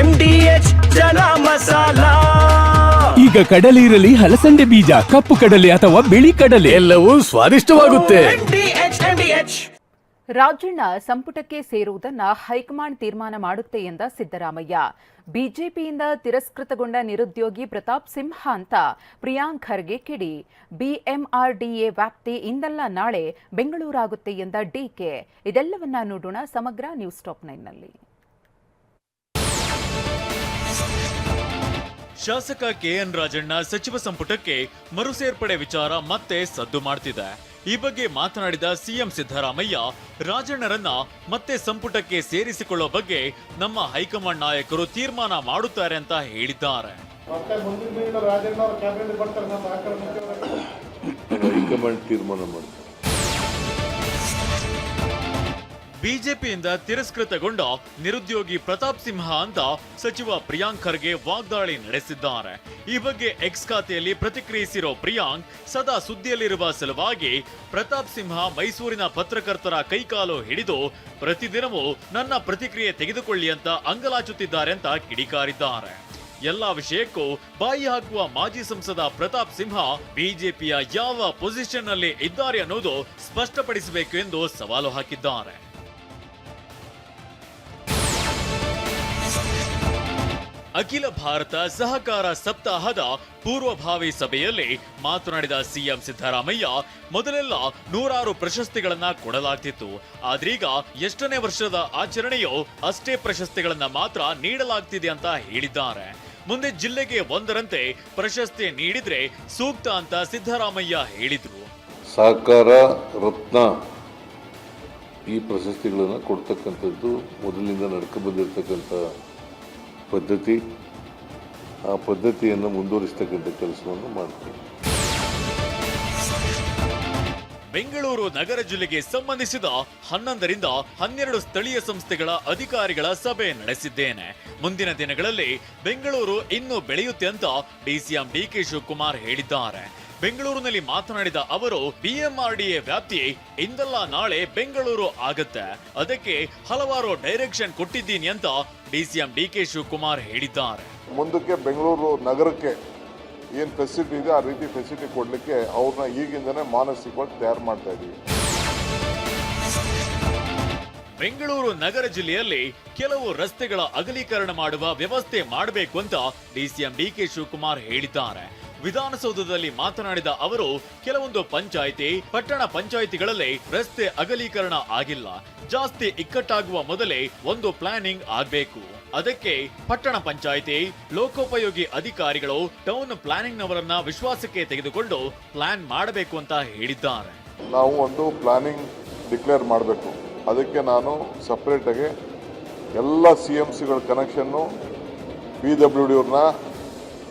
MDH ಚನ masala. ಈಗ ಕಡಲೆ ಇರಲಿ, ಹಲಸಂಡೆ ಬೀಜ, ಕಪ್ಪು ಕಡಲೆ ಅಥವಾ ಬಿಳಿ ಕಡಲೆ, ಎಲ್ಲವೂ ಸ್ವಾದಿಷ್ಟವಾಗುತ್ತೆ. MDH. ರಾಜಣ್ಣ ಸಂಪುಟಕ್ಕೆ ಸೇರುವುದನ್ನು ಹೈಕಮಾಂಡ್ ತೀರ್ಮಾನ ಮಾಡುತ್ತೆ ಎಂದ ಸಿದ್ದರಾಮಯ್ಯ. ಬಿಜೆಪಿಯಿಂದ ತಿರಸ್ಕೃತಗೊಂಡ ನಿರುದ್ಯೋಗಿ ಪ್ರತಾಪ್ ಸಿಂಹ ಅಂತ ಪ್ರಿಯಾಂಕ್ ಖರ್ಗೆ ಕಿಡಿ. ಬಿಎಂಆರ್ಡಿಎ ವ್ಯಾಪ್ತಿ ಇಂದಲ್ಲ ನಾಳೆ ಬೆಂಗಳೂರಾಗುತ್ತೆ ಎಂದ ಡಿಕೆ. ಇದೆಲ್ಲವನ್ನ ನೋಡೋಣ ಸಮಗ್ರ ನ್ಯೂಸ್ ಟಾಪ್ 9ನಲ್ಲಿ. ಶಾಸಕ ಕೆಎನ್ ರಾಜಣ್ಣ ಸಚಿವ ಸಂಪುಟಕ್ಕೆ ಮರುಸೇರ್ಪಡೆ ವಿಚಾರ ಮತ್ತೆ ಸದ್ದು ಮಾಡ್ತಿದೆ. ಈ ಬಗ್ಗೆ ಮಾತನಾಡಿದ ಸಿಎಂ ಸಿದ್ದರಾಮಯ್ಯ, ರಾಜಣ್ಣರನ್ನ ಮತ್ತೆ ಸಂಪುಟಕ್ಕೆ ಸೇರಿಸಿಕೊಳ್ಳೋ ಬಗ್ಗೆ ನಮ್ಮ ಹೈಕಮಾಂಡ್ ನಾಯಕರು ತೀರ್ಮಾನ ಮಾಡುತ್ತಾರೆ ಅಂತ ಹೇಳಿದ್ದಾರೆ. ಹೈಕಮಾಂಡ್ ತೀರ್ಮಾನ ಮಾಡುತ್ತೆ. ಬಿಜೆಪಿಯಿಂದ ತಿರಸ್ಕೃತಗೊಂಡ ನಿರುದ್ಯೋಗಿ ಪ್ರತಾಪ್ ಸಿಂಹ ಅಂತ ಸಚಿವ ಪ್ರಿಯಾಂಕ್ ಖರ್ಗೆ ವಾಗ್ದಾಳಿ ನಡೆಸಿದ್ದಾರೆ. ಈ ಬಗ್ಗೆ ಎಕ್ಸ್ ಖಾತೆಯಲ್ಲಿ ಪ್ರತಿಕ್ರಿಯಿಸಿರೋ ಪ್ರಿಯಾಂಕ್, ಸದಾ ಸುದ್ದಿಯಲ್ಲಿರುವ ಸಲುವಾಗಿ ಪ್ರತಾಪ್ ಸಿಂಹ ಮೈಸೂರಿನ ಪತ್ರಕರ್ತರ ಕೈಕಾಲು ಹಿಡಿದು ಪ್ರತಿದಿನವೂ ನನ್ನ ಪ್ರತಿಕ್ರಿಯೆ ತೆಗೆದುಕೊಳ್ಳಿ ಅಂತ ಅಂಗಲಾಚುತ್ತಿದ್ದಾರೆ ಅಂತ ಕಿಡಿಕಾರಿದ್ದಾರೆ. ಎಲ್ಲಾ ವಿಷಯಕ್ಕೂ ಬಾಯಿ ಹಾಕುವ ಮಾಜಿ ಸಂಸದ ಪ್ರತಾಪ್ ಸಿಂಹ ಬಿಜೆಪಿಯ ಯಾವ ಪೊಸಿಷನ್ ನಲ್ಲಿ ಇದ್ದಾರೆ ಅನ್ನೋದು ಸ್ಪಷ್ಟಪಡಿಸಬೇಕು ಎಂದು ಸವಾಲು ಹಾಕಿದ್ದಾರೆ. ಅಖಿಲ ಭಾರತ ಸಹಕಾರ ಸಪ್ತಾಹದ ಪೂರ್ವಭಾವಿ ಸಭೆಯಲ್ಲಿ ಮಾತನಾಡಿದ ಸಿಎಂ ಸಿದ್ದರಾಮಯ್ಯ, ಮೊದಲೆಲ್ಲ ನೂರಾರು ಪ್ರಶಸ್ತಿಗಳನ್ನ ಕೊಡಲಾಗ್ತಿತ್ತು. ಆದ್ರೀಗ ಎಷ್ಟನೇ ವರ್ಷದ ಆಚರಣೆಯೋ ಅಷ್ಟೇ ಪ್ರಶಸ್ತಿಗಳನ್ನ ಮಾತ್ರ ನೀಡಲಾಗ್ತಿದೆ ಅಂತ ಹೇಳಿದ್ದಾರೆ. ಮುಂದೆ ಜಿಲ್ಲೆಗೆ ಒಂದರಂತೆ ಪ್ರಶಸ್ತಿ ನೀಡಿದ್ರೆ ಸೂಕ್ತ ಅಂತ ಸಿದ್ದರಾಮಯ್ಯ ಹೇಳಿದ್ರು. ಸಹಕಾರ ರತ್ನ ಈ ಪ್ರಶಸ್ತಿಗಳನ್ನು ಕೊಡ್ತಕ್ಕಂಥದ್ದು ಮೊದಲಿಂದ ನಡ್ಕೊ ಬಂದಿರತಕ್ಕಂಥ ಪದ್ಧತಿ. ಆ ಪದ್ಧತಿಯನ್ನು ಮುಂದುವರಿಸತಕ್ಕಂಥ ಕೆಲಸವನ್ನು ಮಾಡ್ತೀವಿ. ಬೆಂಗಳೂರು ನಗರ ಜಿಲ್ಲೆಗೆ ಸಂಬಂಧಿಸಿದ 11ರಿಂದ 12 ಸ್ಥಳೀಯ ಸಂಸ್ಥೆಗಳ ಅಧಿಕಾರಿಗಳ ಸಭೆ ನಡೆಸಿದ್ದೇನೆ. ಮುಂದಿನ ದಿನಗಳಲ್ಲಿ ಬೆಂಗಳೂರು ಇನ್ನೂ ಬೆಳೆಯುತ್ತೆ ಅಂತ ಡಿಸಿಎಂ ಡಿಕೆ ಶಿವಕುಮಾರ್ ಹೇಳಿದ್ದಾರೆ. ಬೆಂಗಳೂರಿನಲ್ಲಿ ಮಾತನಾಡಿದ ಅವರು, ಬಿಎಂಆರ್ಡಿಎ ವ್ಯಾಪ್ತಿ ಇಂದಲ್ಲ ನಾಳೆ ಬೆಂಗಳೂರು ಆಗತ್ತೆ, ಅದಕ್ಕೆ ಹಲವಾರು ಡೈರೆಕ್ಷನ್ ಕೊಟ್ಟಿದ್ದೀನಿ ಅಂತ ಡಿಸಿಎಂ ಡಿಕೆ ಶಿವಕುಮಾರ್ ಹೇಳಿದ್ದಾರೆ. ಮುಂದಕ್ಕೆ ಬೆಂಗಳೂರು ನಗರಕ್ಕೆ ಏನು ಫೆಸಿಲಿಟಿ ಇದೆ ಆ ರೀತಿ ಫೆಸಿಲಿಟಿ ಕೊಡಲಿಕ್ಕೆ ಅವ್ರನ್ನ ಈಗಿಂದನೇ ಮಾನಸಿಕವಾಗಿ ತಯಾರು ಮಾಡ್ತಾ ಇದ್ದೀವಿ. ಬೆಂಗಳೂರು ನಗರ ಜಿಲ್ಲೆಯಲ್ಲಿ ಕೆಲವು ರಸ್ತೆಗಳ ಅಗಲೀಕರಣ ಮಾಡುವ ವ್ಯವಸ್ಥೆ ಮಾಡಬೇಕು ಅಂತ ಡಿಸಿಎಂ ಡಿಕೆ ಶಿವಕುಮಾರ್ ಹೇಳಿದ್ದಾರೆ. ವಿಧಾನಸೌಧದಲ್ಲಿ ಮಾತನಾಡಿದ ಅವರು, ಕೆಲವೊಂದು ಪಂಚಾಯಿತಿ, ಪಟ್ಟಣ ಪಂಚಾಯಿತಿಗಳಲ್ಲಿ ರಸ್ತೆ ಅಗಲೀಕರಣ ಆಗಿಲ್ಲ. ಜಾಸ್ತಿ ಇಕ್ಕಟ್ಟಾಗುವ ಮೊದಲೇ ಒಂದು ಪ್ಲಾನಿಂಗ್ ಆಗಬೇಕು. ಅದಕ್ಕೆ ಪಟ್ಟಣ ಪಂಚಾಯಿತಿ, ಲೋಕೋಪಯೋಗಿ ಅಧಿಕಾರಿಗಳು, ಟೌನ್ ಪ್ಲಾನಿಂಗ್ ನವರನ್ನ ವಿಶ್ವಾಸಕ್ಕೆ ತೆಗೆದುಕೊಂಡು ಪ್ಲಾನ್ ಮಾಡಬೇಕು ಅಂತ ಹೇಳಿದ್ದಾರೆ. ನಾವು ಒಂದು ಪ್ಲಾನಿಂಗ್ ಡಿಕ್ಲೇರ್ ಮಾಡಬೇಕು. ಅದಕ್ಕೆ ನಾನು ಸಪ್ರೇಟಾಗಿ ಎಲ್ಲ CMCಗಳ ಕನೆಕ್ಷನ್ನು, PWD ಅವ್ರನ್ನ,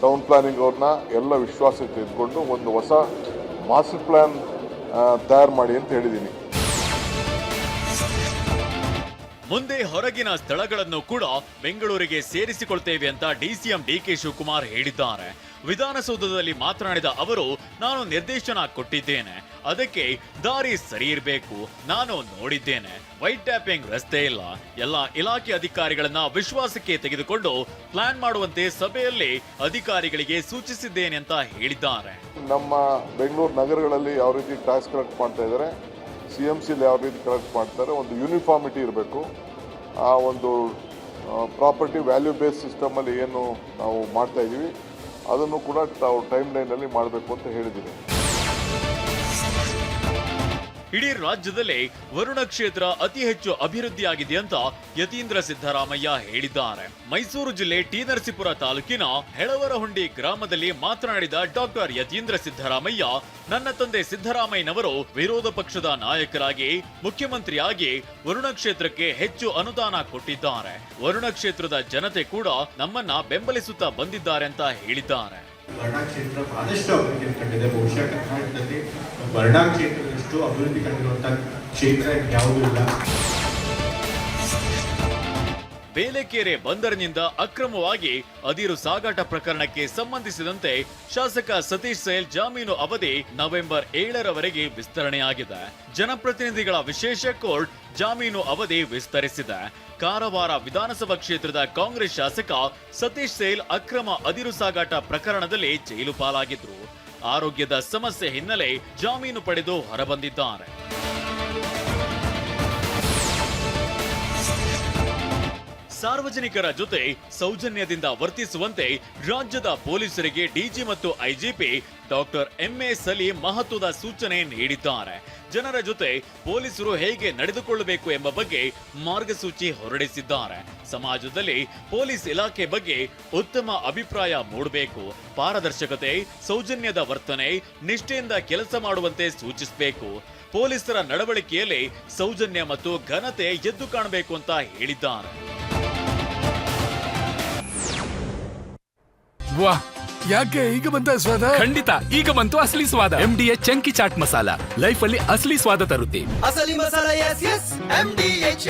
ಟೌನ್ ಪ್ಲಾನಿಂಗ್ ಅವ್ರನ್ನ ಎಲ್ಲ ವಿಶ್ವಾಸಕ್ಕೆ ತೆಗೆದುಕೊಂಡು ಒಂದು ಹೊಸ ಮಾಸ್ಟರ್ ಪ್ಲಾನ್ ತಯಾರು ಮಾಡಿ ಅಂತ ಹೇಳಿದ್ದೀನಿ. ಮುಂದೆ ಹೊರಗಿನ ಸ್ಥಳಗಳನ್ನು ಕೂಡ ಬೆಂಗಳೂರಿಗೆ ಸೇರಿಸಿಕೊಳ್ತೇವೆ ಅಂತ ಡಿಸಿಎಂ ಡಿಕೆ ಶಿವಕುಮಾರ್ ಹೇಳಿದ್ದಾರೆ. ವಿಧಾನಸೌಧದಲ್ಲಿ ಮಾತನಾಡಿದ ಅವರು, ನಾನು ನಿರ್ದೇಶನ ಕೊಟ್ಟಿದ್ದೇನೆ, ಅದಕ್ಕೆ ದಾರಿ ಸರಿ ಇರಬೇಕು. ನಾನು ನೋಡಿದ್ದೇನೆ, ವೈಟ್ ಟ್ಯಾಪಿಂಗ್ ರಸ್ತೆ ಇಲ್ಲ. ಎಲ್ಲ ಇಲಾಖೆ ಅಧಿಕಾರಿಗಳನ್ನ ವಿಶ್ವಾಸಕ್ಕೆ ತೆಗೆದುಕೊಂಡು ಪ್ಲಾನ್ ಮಾಡುವಂತೆ ಸಭೆಯಲ್ಲಿ ಅಧಿಕಾರಿಗಳಿಗೆ ಸೂಚಿಸಿದ್ದೇನೆ ಅಂತ ಹೇಳಿದ್ದಾರೆ. ನಮ್ಮ ಬೆಂಗಳೂರು ನಗರಗಳಲ್ಲಿ ಯಾವ ರೀತಿ ಟ್ಯಾಕ್ಸ್ ಕಲೆಕ್ಟ್ ಮಾಡ್ತಾ ಇದ್ದಾರೆ, CMCಲಿ ಯಾವ ರೀತಿ ಕಲೆಕ್ಟ್ ಮಾಡ್ತಾರೆ, ಒಂದು ಯೂನಿಫಾರ್ಮಿಟಿ ಇರಬೇಕು. ಆ ಒಂದು ಪ್ರಾಪರ್ಟಿ ವ್ಯಾಲ್ಯೂ ಬೇಸ್ ಸಿಸ್ಟಮಲ್ಲಿ ಏನು ನಾವು ಮಾಡ್ತಾ ಇದ್ದೀವಿ ಅದನ್ನು ಕೂಡ ನಾವು ಟೈಮ್ ಲೈನಲ್ಲಿ ಮಾಡಬೇಕು ಅಂತ ಹೇಳಿದ್ದೀನಿ. ಇಡೀ ರಾಜ್ಯದಲ್ಲೇ ವರುಣ ಕ್ಷೇತ್ರ ಅತಿ ಹೆಚ್ಚು ಅಭಿವೃದ್ಧಿಯಾಗಿದೆ ಅಂತ ಯತೀಂದ್ರ ಸಿದ್ದರಾಮಯ್ಯ ಹೇಳಿದ್ದಾರೆ. ಮೈಸೂರು ಜಿಲ್ಲೆ ಟಿ ನರಸೀಪುರ ತಾಲೂಕಿನ ಹೆಳವರಹುಂಡಿ ಗ್ರಾಮದಲ್ಲಿ ಮಾತನಾಡಿದ ಡಾಕ್ಟರ್ ಯತೀಂದ್ರ ಸಿದ್ದರಾಮಯ್ಯ, ನನ್ನ ತಂದೆ ಸಿದ್ದರಾಮಯ್ಯನವರು ವಿರೋಧ ಪಕ್ಷದ ನಾಯಕರಾಗಿ, ಮುಖ್ಯಮಂತ್ರಿಯಾಗಿ ವರುಣ ಕ್ಷೇತ್ರಕ್ಕೆ ಹೆಚ್ಚು ಅನುದಾನ ಕೊಟ್ಟಿದ್ದಾರೆ. ವರುಣ ಕ್ಷೇತ್ರದ ಜನತೆ ಕೂಡ ನಮ್ಮನ್ನ ಬೆಂಬಲಿಸುತ್ತಾ ಬಂದಿದ್ದಾರೆ ಅಂತ ಹೇಳಿದ್ದಾರೆ. ವರ್ಣಾ ಕ್ಷೇತ್ರ ಆದಷ್ಟು ಅಭಿವೃದ್ಧಿ ಕಂಡಿದೆ. ಬಹುಶಃ ಕರ್ನಾಟಕದಲ್ಲಿ ವರ್ಣಾ ಕ್ಷೇತ್ರದಷ್ಟು ಅಭಿವೃದ್ಧಿ ಕಂಡಿರುವಂತಹ ಕ್ಷೇತ್ರ ಯಾವುದೂ ಇಲ್ಲ. ಬೇಲೆಕೆರೆ ಬಂದರಿನಿಂದ ಅಕ್ರಮವಾಗಿ ಅದಿರು ಸಾಗಾಟ ಪ್ರಕರಣಕ್ಕೆ ಸಂಬಂಧಿಸಿದಂತೆ ಶಾಸಕ ಸತೀಶ್ ಸೈಲ್ ಜಾಮೀನು ಅವಧಿ ನವೆಂಬರ್ 7ರವರೆಗೆ ವಿಸ್ತರಣೆಯಾಗಿದೆ. ಜನಪ್ರತಿನಿಧಿಗಳ ವಿಶೇಷ ಕೋರ್ಟ್ ಜಾಮೀನು ಅವಧಿ ವಿಸ್ತರಿಸಿದೆ. ಕಾರವಾರ ವಿಧಾನಸಭಾ ಕ್ಷೇತ್ರದ ಕಾಂಗ್ರೆಸ್ ಶಾಸಕ ಸತೀಶ್ ಸೈಲ್ ಅಕ್ರಮ ಅದಿರು ಸಾಗಾಟ ಪ್ರಕರಣದಲ್ಲಿ ಜೈಲು ಪಾಲಾಗಿದ್ರು. ಆರೋಗ್ಯದ ಸಮಸ್ಯೆ ಹಿನ್ನೆಲೆ ಜಾಮೀನು ಪಡೆದು ಹೊರಬಂದಿದ್ದಾರೆ. ಸಾರ್ವಜನಿಕರ ಜೊತೆ ಸೌಜನ್ಯದಿಂದ ವರ್ತಿಸುವಂತೆ ರಾಜ್ಯದ ಪೊಲೀಸರಿಗೆ ಡಿಜಿ ಮತ್ತು ಐಜಿಪಿ ಡಾಕ್ಟರ್ ಎಂಎ ಸಲೀಂ ಮಹತ್ವದ ಸೂಚನೆ ನೀಡಿದ್ದಾರೆ. ಜನರ ಜೊತೆ ಪೊಲೀಸರು ಹೇಗೆ ನಡೆದುಕೊಳ್ಳಬೇಕು ಎಂಬ ಬಗ್ಗೆ ಮಾರ್ಗಸೂಚಿ ಹೊರಡಿಸಿದ್ದಾರೆ. ಸಮಾಜದಲ್ಲಿ ಪೊಲೀಸ್ ಇಲಾಖೆ ಬಗ್ಗೆ ಉತ್ತಮ ಅಭಿಪ್ರಾಯ ಮೂಡಬೇಕು, ಪಾರದರ್ಶಕತೆ, ಸೌಜನ್ಯದ ವರ್ತನೆ, ನಿಷ್ಠೆಯಿಂದ ಕೆಲಸ ಮಾಡುವಂತೆ ಸೂಚಿಸಬೇಕು. ಪೊಲೀಸರ ನಡವಳಿಕೆಯಲ್ಲಿ ಸೌಜನ್ಯ ಮತ್ತು ಘನತೆ ಎದ್ದು ಕಾಣಬೇಕು ಅಂತ ಹೇಳಿದ್ದಾರೆ. ವಾಹ್, ಯಾಕೆ ಈಗ ಬಂತ ಸ್ವಾದ? ಖಂಡಿತ ಈಗ ಬಂತು ಅಸಲಿ ಸ್ವಾದ. MDH chunky chaat masala life ಅಲ್ಲಿ ಅಸಲಿ ಸ್ವಾದ ತರುತ್ತೆ. ಅಸಲಿ ಮಸಾಲ, ಎಸ್ ಎಸ್ MDH